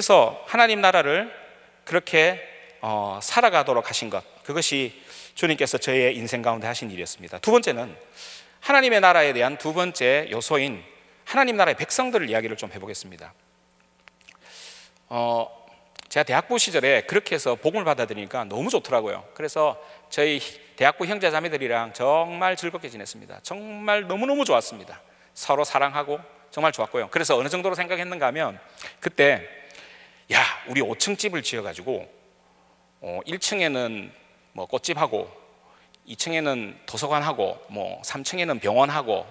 그래서 하나님 나라를 그렇게 살아가도록 하신 것, 그것이 주님께서 저의 인생 가운데 하신 일이었습니다. 두 번째는 하나님의 나라에 대한 두 번째 요소인 하나님 나라의 백성들을 이야기를 좀 해보겠습니다. 제가 대학부 시절에 그렇게 해서 복음을 받아들이니까 너무 좋더라고요. 그래서 저희 대학부 형제 자매들이랑 정말 즐겁게 지냈습니다. 정말 너무너무 좋았습니다. 서로 사랑하고 정말 좋았고요. 그래서 어느 정도로 생각했는가 하면 그때 야, 우리 5층 집을 지어가지고 1층에는 뭐 꽃집하고 2층에는 도서관하고 뭐 3층에는 병원하고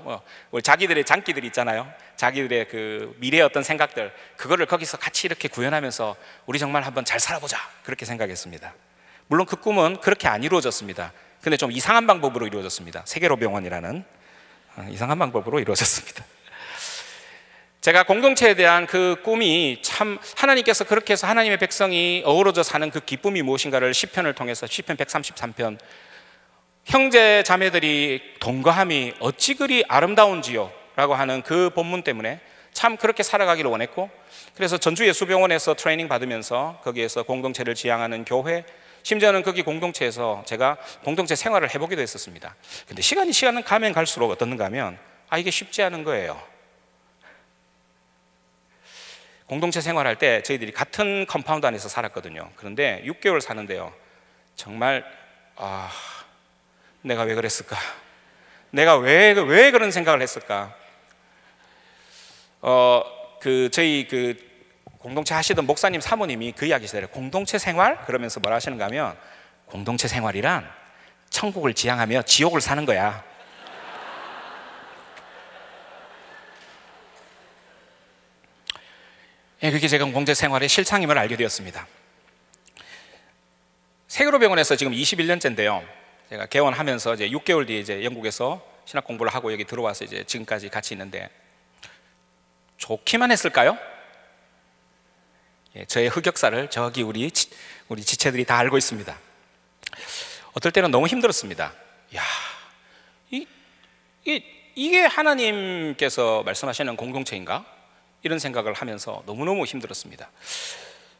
자기들의 장기들 있잖아요. 자기들의 그 미래의 어떤 생각들, 그거를 거기서 같이 이렇게 구현하면서 우리 정말 한번 잘 살아보자, 그렇게 생각했습니다. 물론 그 꿈은 그렇게 안 이루어졌습니다. 근데 좀 이상한 방법으로 이루어졌습니다. 세계로 병원이라는 이상한 방법으로 이루어졌습니다. 제가 공동체에 대한 그 꿈이 참, 하나님께서 그렇게 해서 하나님의 백성이 어우러져 사는 그 기쁨이 무엇인가를 시편을 통해서, 시편 133편, 형제 자매들이 동거함이 어찌 그리 아름다운지요 라고 하는 그 본문 때문에 참 그렇게 살아가기를 원했고, 그래서 전주 예수병원에서 트레이닝 받으면서 거기에서 공동체를 지향하는 교회, 심지어는 거기 공동체에서 제가 공동체 생활을 해보기도 했었습니다. 근데 시간은 가면 갈수록 어떻는가 하면 이게 쉽지 않은 거예요. 공동체 생활할 때 저희들이 같은 컴파운드 안에서 살았거든요. 그런데 6개월 사는데요, 정말 내가 왜 그랬을까? 내가 왜 그런 생각을 했을까? 저희 공동체 하시던 목사님 사모님이 그 이야기 시대에 공동체 생활? 그러면서 뭐라 하시는가 하면, 공동체 생활이란 천국을 지향하며 지옥을 사는 거야. 예, 그게 제가 공동체 생활의 실상임을 알게 되었습니다. 세계로병원에서 지금 21년째인데요. 제가 개원하면서 이제 6개월 뒤에 이제 영국에서 신학 공부를 하고 여기 들어와서 이제 지금까지 같이 있는데, 좋기만 했을까요? 예, 저의 흑역사를 저기 우리 지체들이 다 알고 있습니다. 어떨 때는 너무 힘들었습니다. 야, 이게 하나님께서 말씀하시는 공동체인가? 이런 생각을 하면서 너무너무 힘들었습니다.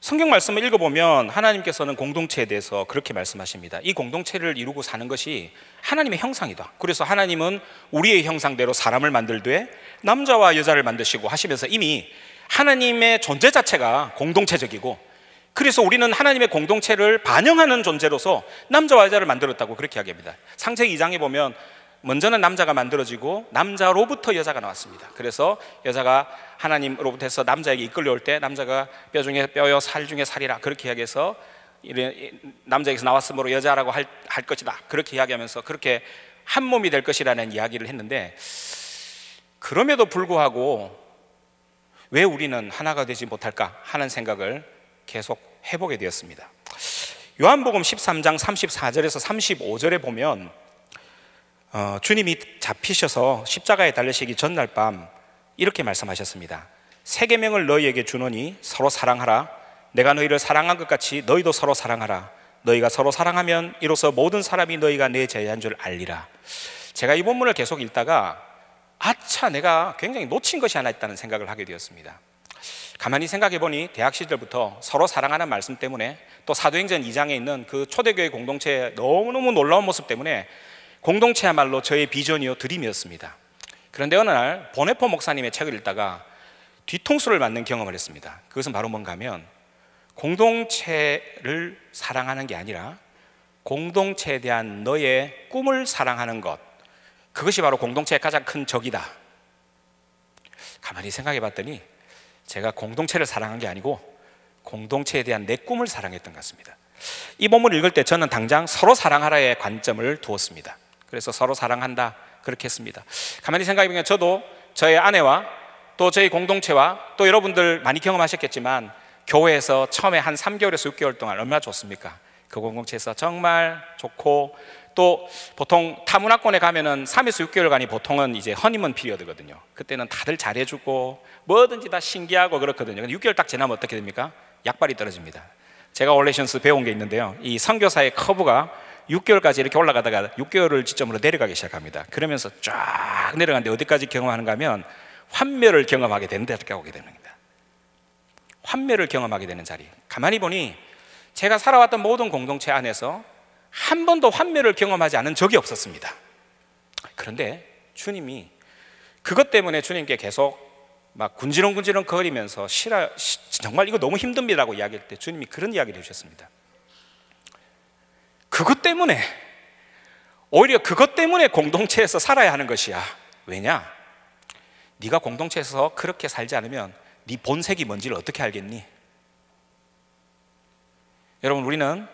성경 말씀을 읽어보면 하나님께서는 공동체에 대해서 그렇게 말씀하십니다. 이 공동체를 이루고 사는 것이 하나님의 형상이다. 그래서 하나님은 우리의 형상대로 사람을 만들되 남자와 여자를 만드시고 하시면서 이미 하나님의 존재 자체가 공동체적이고, 그래서 우리는 하나님의 공동체를 반영하는 존재로서 남자와 여자를 만들었다고 그렇게 이야기합니다. 창세기 2장에 보면 먼저는 남자가 만들어지고 남자로부터 여자가 나왔습니다. 그래서 여자가 하나님으로부터 해서 남자에게 이끌려올 때 남자가 뼈 중에 뼈요 살 중에 살이라 그렇게 이야기해서 남자에게서 나왔으므로 여자라고 할 것이다, 그렇게 이야기하면서 그렇게 한 몸이 될 것이라는 이야기를 했는데, 그럼에도 불구하고 왜 우리는 하나가 되지 못할까 하는 생각을 계속 해보게 되었습니다. 요한복음 13장 34절에서 35절에 보면 주님이 잡히셔서 십자가에 달리시기 전날 밤 이렇게 말씀하셨습니다. 새 계명을 너희에게 주노니 서로 사랑하라. 내가 너희를 사랑한 것 같이 너희도 서로 사랑하라. 너희가 서로 사랑하면 이로써 모든 사람이 너희가 내 제자인 줄 알리라. 제가 이 본문을 계속 읽다가 아차, 내가 굉장히 놓친 것이 하나 있다는 생각을 하게 되었습니다. 가만히 생각해 보니 대학 시절부터 서로 사랑하는 말씀 때문에, 또 사도행전 2장에 있는 그 초대교회 공동체의 너무너무 놀라운 모습 때문에 공동체야말로 저의 비전이요 드림이었습니다. 그런데 어느 날 보네포 목사님의 책을 읽다가 뒤통수를 맞는 경험을 했습니다. 그것은 바로 뭔가 하면, 공동체를 사랑하는 게 아니라 공동체에 대한 너의 꿈을 사랑하는 것, 그것이 바로 공동체의 가장 큰 적이다. 가만히 생각해 봤더니 제가 공동체를 사랑한 게 아니고 공동체에 대한 내 꿈을 사랑했던 것 같습니다. 이 본문을 읽을 때 저는 당장 서로 사랑하라의 관점을 두었습니다. 그래서 서로 사랑한다, 그렇게 했습니다. 가만히 생각해 보면 저도 저의 아내와 또 저희 공동체와 또 여러분들 많이 경험하셨겠지만, 교회에서 처음에 한 3개월에서 6개월 동안 얼마나 좋습니까? 그 공동체에서 정말 좋고, 또 보통 타문화권에 가면은 3에서 6개월간이 보통은 이제 허니문 피리어드거든요. 그때는 다들 잘해주고 뭐든지 다 신기하고 그렇거든요. 근데 6개월 딱 지나면 어떻게 됩니까? 약발이 떨어집니다. 제가 올레이션스 배운 게 있는데요, 이 선교사의 커브가 6개월까지 이렇게 올라가다가 6개월을 지점으로 내려가기 시작합니다. 그러면서 쫙 내려가는데 어디까지 경험하는가 하면 환멸을 경험하게 되는데, 이렇게 오게 되는 겁니다. 환멸을 경험하게 되는 자리. 가만히 보니 제가 살아왔던 모든 공동체 안에서 한 번도 환멸을 경험하지 않은 적이 없었습니다. 그런데 주님이 그것 때문에 주님께 계속 막 군지렁군지렁 거리면서 정말 이거 너무 힘듭니다라고 이야기할 때 주님이 그런 이야기를 해주셨습니다. 그것 때문에, 오히려 그것 때문에 공동체에서 살아야 하는 것이야. 왜냐? 네가 공동체에서 그렇게 살지 않으면 네 본색이 뭔지를 어떻게 알겠니? 여러분, 우리는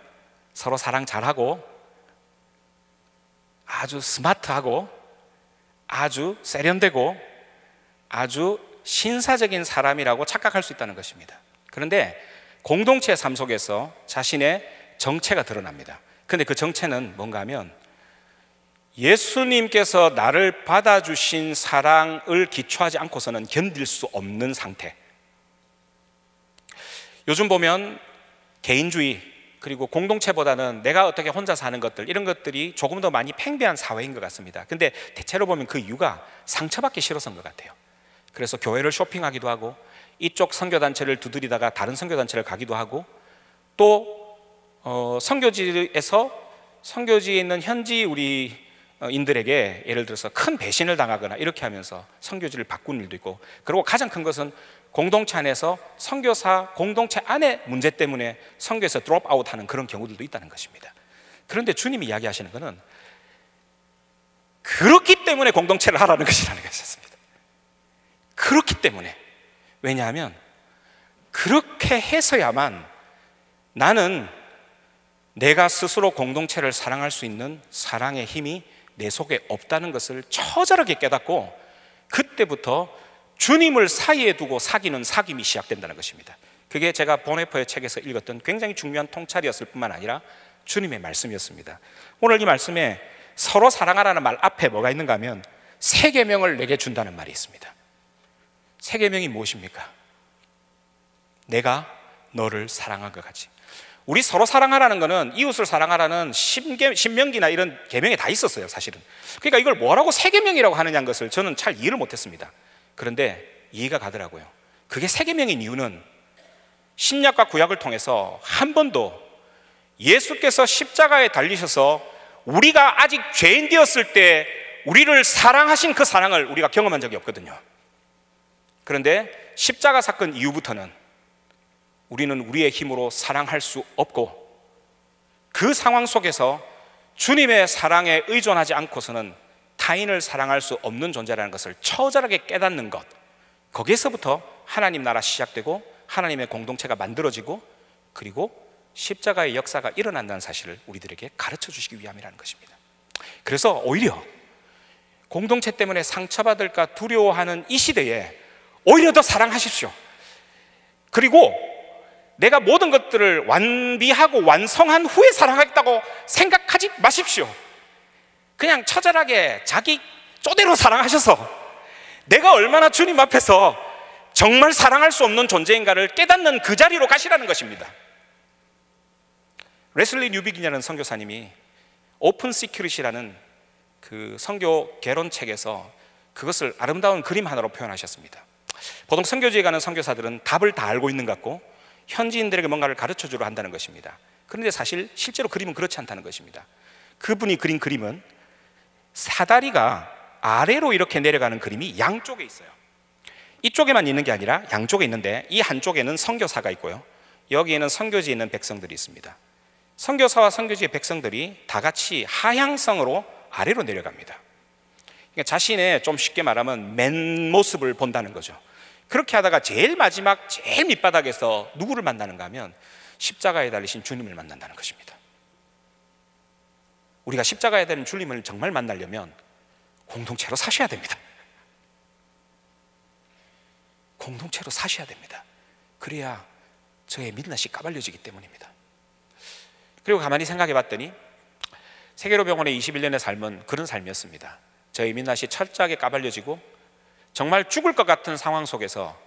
서로 사랑 잘하고 아주 스마트하고 아주 세련되고 아주 신사적인 사람이라고 착각할 수 있다는 것입니다. 그런데 공동체의 삶 속에서 자신의 정체가 드러납니다. 그런데 그 정체는 뭔가 하면 예수님께서 나를 받아주신 사랑을 기초하지 않고서는 견딜 수 없는 상태. 요즘 보면 개인주의 그리고 공동체보다는 내가 어떻게 혼자 사는 것들, 이런 것들이 조금 더 많이 팽배한 사회인 것 같습니다. 근데 대체로 보면 그 이유가 상처받기 싫어서인 것 같아요. 그래서 교회를 쇼핑하기도 하고 이쪽 선교단체를 두드리다가 다른 선교단체를 가기도 하고 또 선교지에서 선교지에 있는 현지 우리 인들에게 예를 들어서 큰 배신을 당하거나 이렇게 하면서 선교지를 바꾸는 일도 있고, 그리고 가장 큰 것은 공동체 안에서 선교사 공동체 안의 문제 때문에 선교에서 드롭 아웃하는 그런 경우들도 있다는 것입니다. 그런데 주님이 이야기하시는 것은 그렇기 때문에 공동체를 하라는 것이라는 것이었습니다. 그렇기 때문에. 왜냐하면 그렇게 해서야만 나는 내가 스스로 공동체를 사랑할 수 있는 사랑의 힘이 내 속에 없다는 것을 처절하게 깨닫고, 그때부터 주님을 사이에 두고 사귀는 사귐이 시작된다는 것입니다. 그게 제가 보네퍼의 책에서 읽었던 굉장히 중요한 통찰이었을 뿐만 아니라 주님의 말씀이었습니다. 오늘 이 말씀에 서로 사랑하라는 말 앞에 뭐가 있는가 하면 세 계명을 내게 준다는 말이 있습니다. 세 계명이 무엇입니까? 내가 너를 사랑한 것 같이. 우리 서로 사랑하라는 것은 이웃을 사랑하라는 신명기나 이런 계명에 다 있었어요, 사실은. 그러니까 이걸 뭐라고 세 계명이라고 하느냐는 것을 저는 잘 이해를 못했습니다. 그런데 이해가 가더라고요. 그게 세 계명인 이유는 신약과 구약을 통해서 한 번도 예수께서 십자가에 달리셔서 우리가 아직 죄인 되었을 때 우리를 사랑하신 그 사랑을 우리가 경험한 적이 없거든요. 그런데 십자가 사건 이후부터는 우리는 우리의 힘으로 사랑할 수 없고, 그 상황 속에서 주님의 사랑에 의존하지 않고서는 타인을 사랑할 수 없는 존재라는 것을 처절하게 깨닫는 것, 거기에서부터 하나님 나라 시작되고 하나님의 공동체가 만들어지고, 그리고 십자가의 역사가 일어난다는 사실을 우리들에게 가르쳐 주시기 위함이라는 것입니다. 그래서 오히려 공동체 때문에 상처받을까 두려워하는 이 시대에 오히려 더 사랑하십시오. 그리고 내가 모든 것들을 완비하고 완성한 후에 사랑하겠다고 생각하지 마십시오. 그냥 처절하게 자기 쪼대로 사랑하셔서 내가 얼마나 주님 앞에서 정말 사랑할 수 없는 존재인가를 깨닫는 그 자리로 가시라는 것입니다. 레슬리 뉴비긴이라는 선교사님이 오픈 시큐릿이라는 그 선교 개론책에서 그것을 아름다운 그림 하나로 표현하셨습니다. 보통 선교지에 가는 선교사들은 답을 다 알고 있는 것 같고 현지인들에게 뭔가를 가르쳐주려 한다는 것입니다. 그런데 사실 실제로 그림은 그렇지 않다는 것입니다. 그분이 그린 그림은 사다리가 아래로 이렇게 내려가는 그림이 양쪽에 있어요. 이쪽에만 있는 게 아니라 양쪽에 있는데, 이 한쪽에는 선교사가 있고요, 여기에는 선교지에 있는 백성들이 있습니다. 선교사와 선교지의 백성들이 다 같이 하향성으로 아래로 내려갑니다. 그러니까 자신의, 좀 쉽게 말하면 맨 모습을 본다는 거죠. 그렇게 하다가 제일 마지막 제일 밑바닥에서 누구를 만나는가 하면 십자가에 달리신 주님을 만난다는 것입니다. 우리가 십자가에 달린 주님을 정말 만나려면 공동체로 사셔야 됩니다. 공동체로 사셔야 됩니다. 그래야 저의 민낯이 까발려지기 때문입니다. 그리고 가만히 생각해 봤더니 세계로병원의 21년의 삶은 그런 삶이었습니다. 저의 민낯이 철저하게 까발려지고 정말 죽을 것 같은 상황 속에서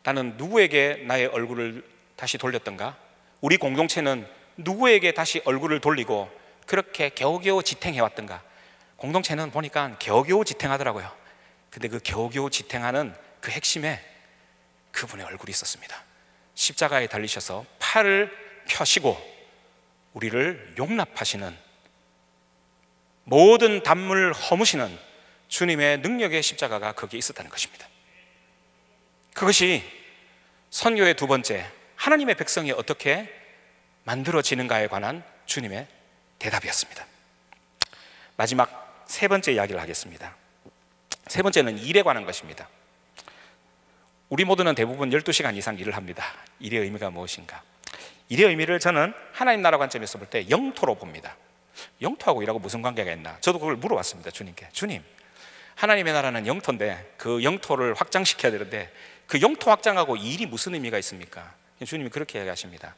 나는 누구에게 나의 얼굴을 다시 돌렸던가? 우리 공동체는 누구에게 다시 얼굴을 돌리고 그렇게 겨우겨우 지탱해왔던가? 공동체는 보니까 겨우겨우 지탱하더라고요. 근데 그 겨우겨우 지탱하는 그 핵심에 그분의 얼굴이 있었습니다. 십자가에 달리셔서 팔을 펴시고 우리를 용납하시는, 모든 단물 허무시는 주님의 능력의 십자가가 거기에 있었다는 것입니다. 그것이 선교의 두 번째, 하나님의 백성이 어떻게 만들어지는가에 관한 주님의 대답이었습니다. 마지막 세 번째 이야기를 하겠습니다. 세 번째는 일에 관한 것입니다. 우리 모두는 대부분 12시간 이상 일을 합니다. 일의 의미가 무엇인가? 일의 의미를 저는 하나님 나라 관점에서 볼 때 영토로 봅니다. 영토하고 일하고 무슨 관계가 있나? 저도 그걸 물어봤습니다. 주님께. 주님, 하나님의 나라는 영토인데 그 영토를 확장시켜야 되는데 그 영토 확장하고 일이 무슨 의미가 있습니까? 주님이 그렇게 얘기하십니다.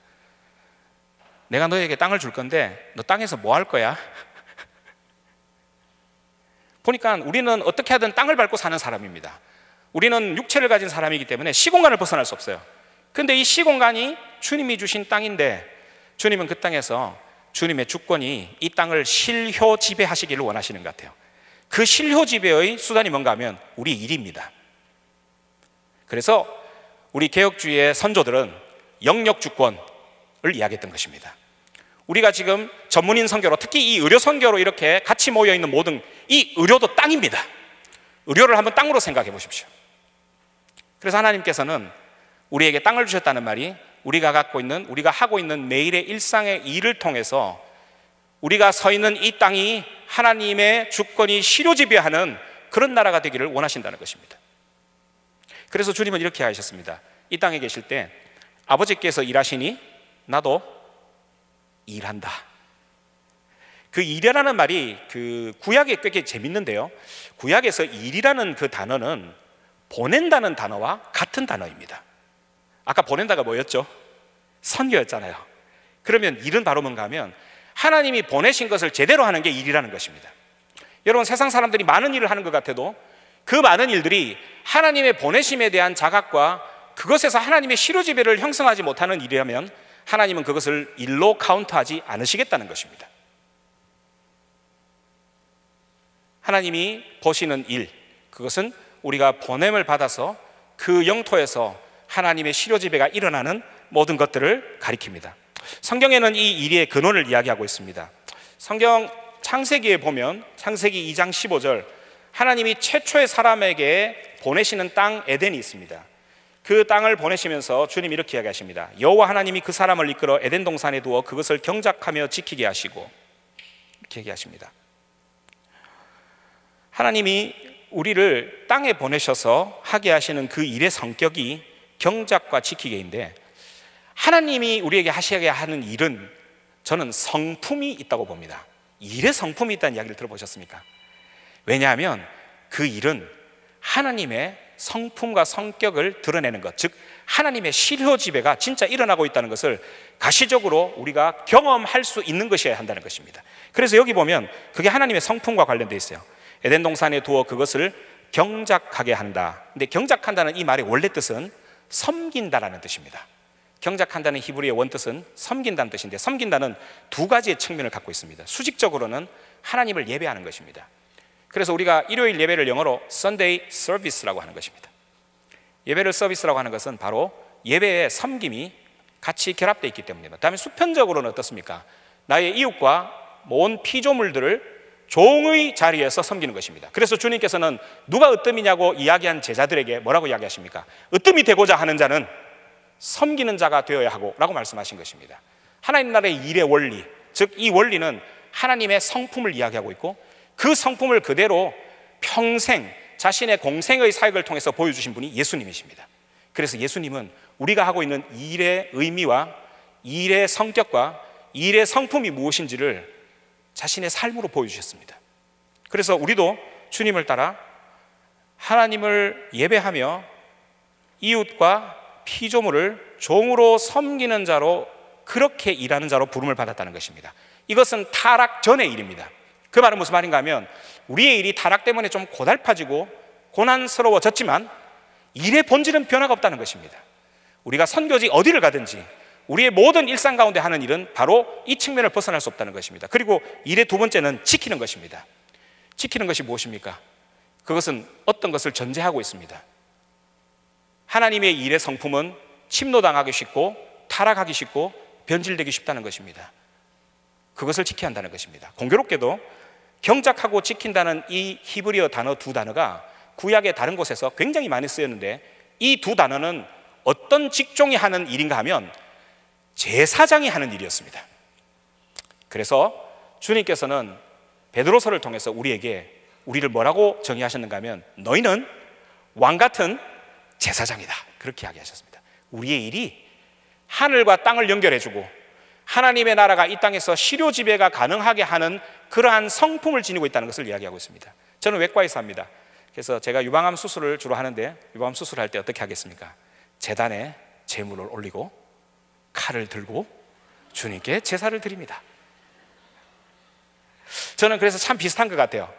내가 너에게 땅을 줄 건데 너 땅에서 뭐 할 거야? 보니까 우리는 어떻게 하든 땅을 밟고 사는 사람입니다. 우리는 육체를 가진 사람이기 때문에 시공간을 벗어날 수 없어요. 근데 이 시공간이 주님이 주신 땅인데 주님은 그 땅에서 주님의 주권이 이 땅을 실효 지배하시기를 원하시는 것 같아요. 그 실효 지배의 수단이 뭔가 하면 우리 일입니다. 그래서 우리 개혁주의의 선조들은 영역 주권을 이야기했던 것입니다. 우리가 지금 전문인 선교로, 특히 이 의료 선교로 이렇게 같이 모여있는 모든 이 의료도 땅입니다. 의료를 한번 땅으로 생각해 보십시오. 그래서 하나님께서는 우리에게 땅을 주셨다는 말이 우리가 갖고 있는, 우리가 하고 있는 매일의 일상의 일을 통해서 우리가 서 있는 이 땅이 하나님의 주권이 실효지배하는 그런 나라가 되기를 원하신다는 것입니다. 그래서 주님은 이렇게 하셨습니다. 이 땅에 계실 때 아버지께서 일하시니 나도 일한다. 그 일이라는 말이 그 구약에 꽤 재밌는데요. 구약에서 일이라는 그 단어는 보낸다는 단어와 같은 단어입니다. 아까 보낸다가 뭐였죠? 선교였잖아요. 그러면 일은 바로 뭔가 하면 하나님이 보내신 것을 제대로 하는 게 일이라는 것입니다. 여러분, 세상 사람들이 많은 일을 하는 것 같아도 그 많은 일들이 하나님의 보내심에 대한 자각과 그것에서 하나님의 실효지배를 형성하지 못하는 일이라면 하나님은 그것을 일로 카운트하지 않으시겠다는 것입니다. 하나님이 보시는 일, 그것은 우리가 보냄을 받아서 그 영토에서 하나님의 실효지배가 일어나는 모든 것들을 가리킵니다. 성경에는 이 일의 근원을 이야기하고 있습니다. 성경 창세기에 보면 창세기 2장 15절, 하나님이 최초의 사람에게 보내시는 땅 에덴이 있습니다. 그 땅을 보내시면서 주님이 이렇게 이야기하십니다. 여호와 하나님이 그 사람을 이끌어 에덴 동산에 두어 그것을 경작하며 지키게 하시고, 이렇게 얘기하십니다. 하나님이 우리를 땅에 보내셔서 하게 하시는 그 일의 성격이 경작과 지키기인데, 하나님이 우리에게 하시게 하는 일은 저는 성품이 있다고 봅니다. 일에 성품이 있다는 이야기를 들어보셨습니까? 왜냐하면 그 일은 하나님의 성품과 성격을 드러내는 것, 즉 하나님의 실효지배가 진짜 일어나고 있다는 것을 가시적으로 우리가 경험할 수 있는 것이어야 한다는 것입니다. 그래서 여기 보면 그게 하나님의 성품과 관련되어 있어요. 에덴 동산에 두어 그것을 경작하게 한다. 근데 경작한다는 이 말의 원래 뜻은 섬긴다라는 뜻입니다. 경작한다는 히브리의 원뜻은 섬긴다는 뜻인데, 섬긴다는 두 가지의 측면을 갖고 있습니다. 수직적으로는 하나님을 예배하는 것입니다. 그래서 우리가 일요일 예배를 영어로 Sunday Service라고 하는 것입니다. 예배를 서비스라고 하는 것은 바로 예배의 섬김이 같이 결합되어 있기 때문입니다. 다음에 수편적으로는 어떻습니까? 나의 이웃과 모은 피조물들을 종의 자리에서 섬기는 것입니다. 그래서 주님께서는 누가 으뜸이냐고 이야기한 제자들에게 뭐라고 이야기하십니까? 으뜸이 되고자 하는 자는 섬기는 자가 되어야 하고 라고 말씀하신 것입니다. 하나님 나라의 일의 원리, 즉 이 원리는 하나님의 성품을 이야기하고 있고, 그 성품을 그대로 평생 자신의 공생의 사역을 통해서 보여주신 분이 예수님이십니다. 그래서 예수님은 우리가 하고 있는 일의 의미와 일의 성격과 일의 성품이 무엇인지를 자신의 삶으로 보여주셨습니다. 그래서 우리도 주님을 따라 하나님을 예배하며 이웃과 피조물을 종으로 섬기는 자로, 그렇게 일하는 자로 부름을 받았다는 것입니다. 이것은 타락 전의 일입니다. 그 말은 무슨 말인가 하면 우리의 일이 타락 때문에 좀 고달파지고 고난스러워졌지만 일의 본질은 변화가 없다는 것입니다. 우리가 선교지 어디를 가든지 우리의 모든 일상 가운데 하는 일은 바로 이 측면을 벗어날 수 없다는 것입니다. 그리고 일의 두 번째는 지키는 것입니다. 지키는 것이 무엇입니까? 그것은 어떤 것을 전제하고 있습니다. 하나님의 일의 성품은 침노당하기 쉽고 타락하기 쉽고 변질되기 쉽다는 것입니다. 그것을 지켜야 한다는 것입니다. 공교롭게도 경작하고 지킨다는 이 히브리어 단어 두 단어가 구약의 다른 곳에서 굉장히 많이 쓰였는데, 이 두 단어는 어떤 직종이 하는 일인가 하면 제사장이 하는 일이었습니다. 그래서 주님께서는 베드로서를 통해서 우리를 뭐라고 정의하셨는가 하면, 너희는 왕 같은 제사장이다, 그렇게 이야기하셨습니다. 우리의 일이 하늘과 땅을 연결해주고 하나님의 나라가 이 땅에서 실효 지배가 가능하게 하는 그러한 성품을 지니고 있다는 것을 이야기하고 있습니다. 저는 외과에서 합니다. 그래서 제가 유방암 수술을 주로 하는데, 유방암 수술할 때 어떻게 하겠습니까? 제단에 제물을 올리고 칼을 들고 주님께 제사를 드립니다. 저는 그래서 참 비슷한 것 같아요.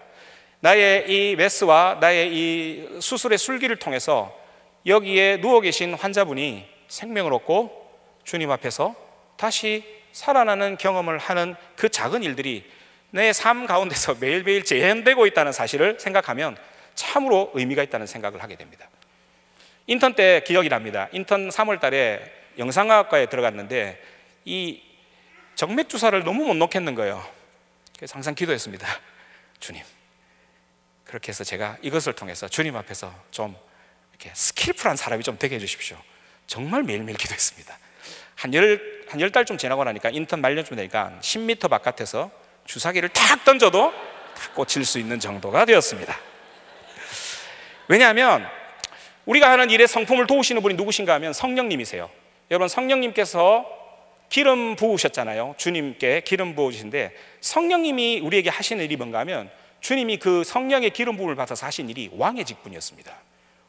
나의 이 메스와 나의 이 수술의 술기를 통해서 여기에 누워 계신 환자분이 생명을 얻고 주님 앞에서 다시 살아나는 경험을 하는 그 작은 일들이 내 삶 가운데서 매일매일 재현되고 있다는 사실을 생각하면 참으로 의미가 있다는 생각을 하게 됩니다. 인턴 때 기억이 납니다. 인턴 3월 달에 영상학과에 들어갔는데 이 정맥 주사를 너무 못 놓겠는 거예요. 그래서 항상 기도했습니다. 주님, 그렇게 해서 제가 이것을 통해서 주님 앞에서 좀 이렇게 스킬풀한 사람이 좀 되게 해주십시오. 정말 매일매일 기도했습니다. 한 열 달쯤 지나고 나니까, 인턴 말년쯤 되니까 10m 바깥에서 주사기를 탁 던져도 탁 꽂힐 수 있는 정도가 되었습니다. 왜냐하면 우리가 하는 일의 성품을 도우시는 분이 누구신가 하면 성령님이세요. 여러분, 성령님께서 기름 부으셨잖아요. 주님께 기름 부으신데, 성령님이 우리에게 하시는 일이 뭔가 하면, 주님이 그 성령의 기름 부음을 받아서 하신 일이 왕의 직분이었습니다.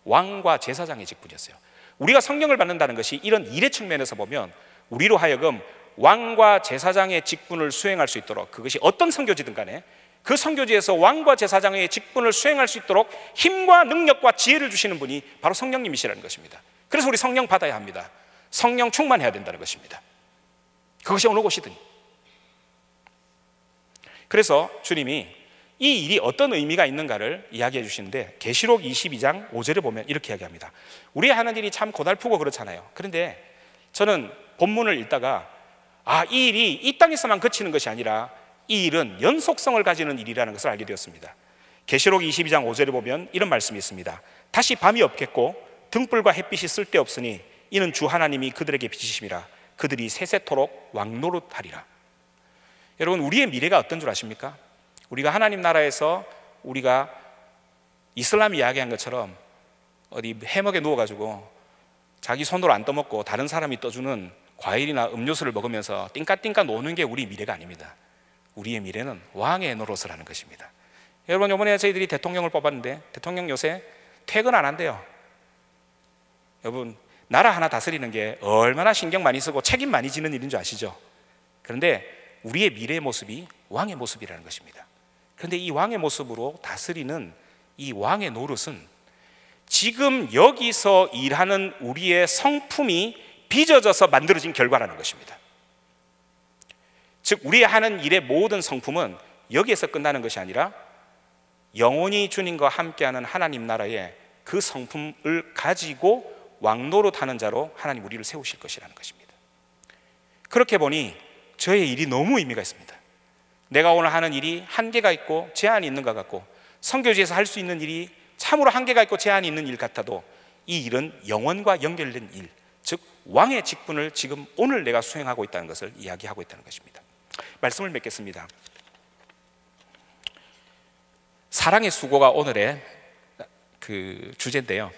왕과 제사장의 직분이었어요. 우리가 성령을 받는다는 것이 이런 일의 측면에서 보면 우리로 하여금 왕과 제사장의 직분을 수행할 수 있도록, 그것이 어떤 선교지든 간에 그 선교지에서 왕과 제사장의 직분을 수행할 수 있도록 힘과 능력과 지혜를 주시는 분이 바로 성령님이시라는 것입니다. 그래서 우리 성령 받아야 합니다. 성령 충만해야 된다는 것입니다. 그것이 어느 곳이든. 그래서 주님이 이 일이 어떤 의미가 있는가를 이야기해 주시는데, 계시록 22장 5절에 보면 이렇게 이야기합니다. 우리 하는 일이 참 고달프고 그렇잖아요. 그런데 저는 본문을 읽다가 이 일이 이 땅에서만 그치는 것이 아니라 이 일은 연속성을 가지는 일이라는 것을 알게 되었습니다. 계시록 22장 5절에 보면 이런 말씀이 있습니다. 다시 밤이 없겠고 등불과 햇빛이 쓸데없으니 이는 주 하나님이 그들에게 비치심이라. 그들이 세세토록 왕노릇하리라. 여러분, 우리의 미래가 어떤 줄 아십니까? 우리가 하나님 나라에서 우리가 이슬람이 이야기한 것처럼 어디 해먹에 누워가지고 자기 손으로 안 떠먹고 다른 사람이 떠주는 과일이나 음료수를 먹으면서 띵까띵까 노는 게 우리 미래가 아닙니다. 우리의 미래는 왕의 노릇을 하는 것입니다. 여러분, 이번에 저희들이 대통령을 뽑았는데 대통령 요새 퇴근 안 한대요. 여러분, 나라 하나 다스리는 게 얼마나 신경 많이 쓰고 책임 많이 지는 일인 줄 아시죠? 그런데 우리의 미래의 모습이 왕의 모습이라는 것입니다. 그런데 이 왕의 모습으로 다스리는 이 왕의 노릇은 지금 여기서 일하는 우리의 성품이 빚어져서 만들어진 결과라는 것입니다. 즉, 우리 하는 일의 모든 성품은 여기에서 끝나는 것이 아니라 영원히 주님과 함께하는 하나님 나라의 그 성품을 가지고 왕노릇하는 자로 하나님 우리를 세우실 것이라는 것입니다. 그렇게 보니 저의 일이 너무 의미가 있습니다. 내가 오늘 하는 일이 한계가 있고 제한이 있는 것 같고, 선교지에서 할 수 있는 일이 참으로 한계가 있고 제한이 있는 일 같아도 이 일은 영원과 연결된 일, 즉 왕의 직분을 지금 오늘 내가 수행하고 있다는 것을 이야기하고 있다는 것입니다. 말씀을 맺겠습니다. 사랑의 수고가 오늘의 그 주제인데요,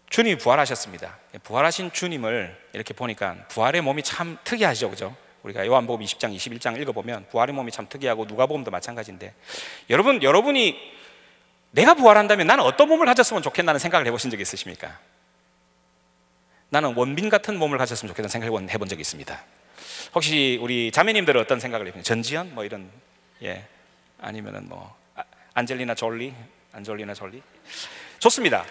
주님이 부활하셨습니다. 부활하신 주님을 이렇게 보니까 부활의 몸이 참 특이하죠, 그죠? 우리가 요한복음 20장, 21장 읽어보면 부활의 몸이 참 특이하고 누가복음도 마찬가지인데, 여러분이 내가 부활한다면 나는 어떤 몸을 가졌으면 좋겠다는 생각을 해보신 적이 있으십니까? 나는 원빈 같은 몸을 가졌으면 좋겠다는 생각을 해본 적이 있습니다. 혹시 우리 자매님들은 어떤 생각을 해보세요? 전지현? 뭐 이런, 아니면은 뭐 안젤리나 졸리? 좋습니다.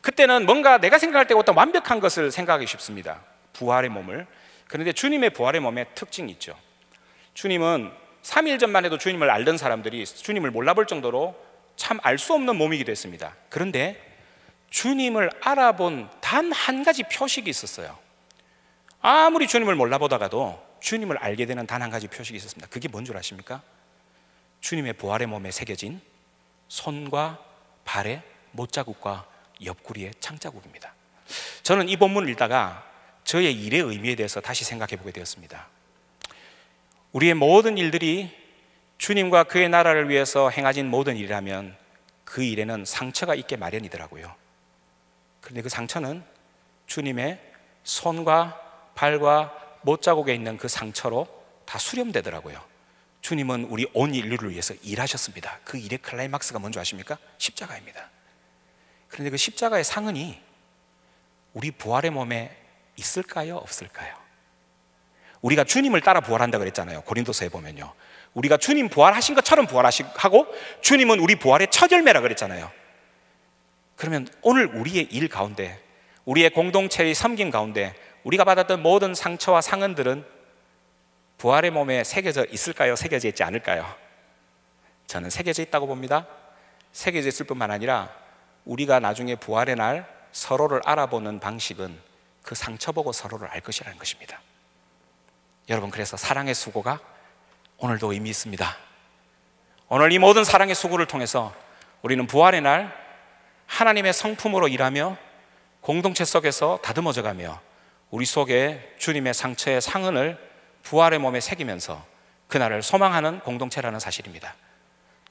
그때는 뭔가 내가 생각할 때 어떤 완벽한 것을 생각하기 쉽습니다. 부활의 몸을. 그런데 주님의 부활의 몸에 특징이 있죠. 주님은 3일 전만 해도 주님을 알던 사람들이 주님을 몰라볼 정도로 참 알 수 없는 몸이기도 했습니다. 그런데 주님을 알아본 단 한 가지 표식이 있었어요. 아무리 주님을 몰라보다가도 주님을 알게 되는 단 한 가지 표식이 있었습니다. 그게 뭔 줄 아십니까? 주님의 부활의 몸에 새겨진 손과 발의 못자국과 옆구리의 창자국입니다. 저는 이 본문을 읽다가 저의 일의 의미에 대해서 다시 생각해 보게 되었습니다. 우리의 모든 일들이 주님과 그의 나라를 위해서 행하진 모든 일이라면 그 일에는 상처가 있게 마련이더라고요. 그런데 그 상처는 주님의 손과 발과 못자국에 있는 그 상처로 다 수렴되더라고요. 주님은 우리 온 인류를 위해서 일하셨습니다. 그 일의 클라이막스가 뭔지 아십니까? 십자가입니다. 그런데 그 십자가의 상흔이 우리 부활의 몸에 있을까요? 없을까요? 우리가 주님을 따라 부활한다 그랬잖아요. 고린도서에 보면요, 우리가 주님 부활하신 것처럼 부활하고 주님은 우리 부활의 첫 열매라 그랬잖아요. 그러면 오늘 우리의 일 가운데, 우리의 공동체의 섬김 가운데 우리가 받았던 모든 상처와 상흔들은 부활의 몸에 새겨져 있을까요? 새겨져 있지 않을까요? 저는 새겨져 있다고 봅니다. 새겨져 있을 뿐만 아니라 우리가 나중에 부활의 날 서로를 알아보는 방식은 그 상처 보고 서로를 알 것이라는 것입니다. 여러분, 그래서 사랑의 수고가 오늘도 의미 있습니다. 오늘 이 모든 사랑의 수고를 통해서 우리는 부활의 날 하나님의 성품으로 일하며 공동체 속에서 다듬어져가며 우리 속에 주님의 상처의 상흔을 부활의 몸에 새기면서 그날을 소망하는 공동체라는 사실입니다.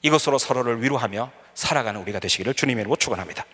이것으로 서로를 위로하며 살아가는 우리가 되시기를 주님의 이름으로 축원합니다.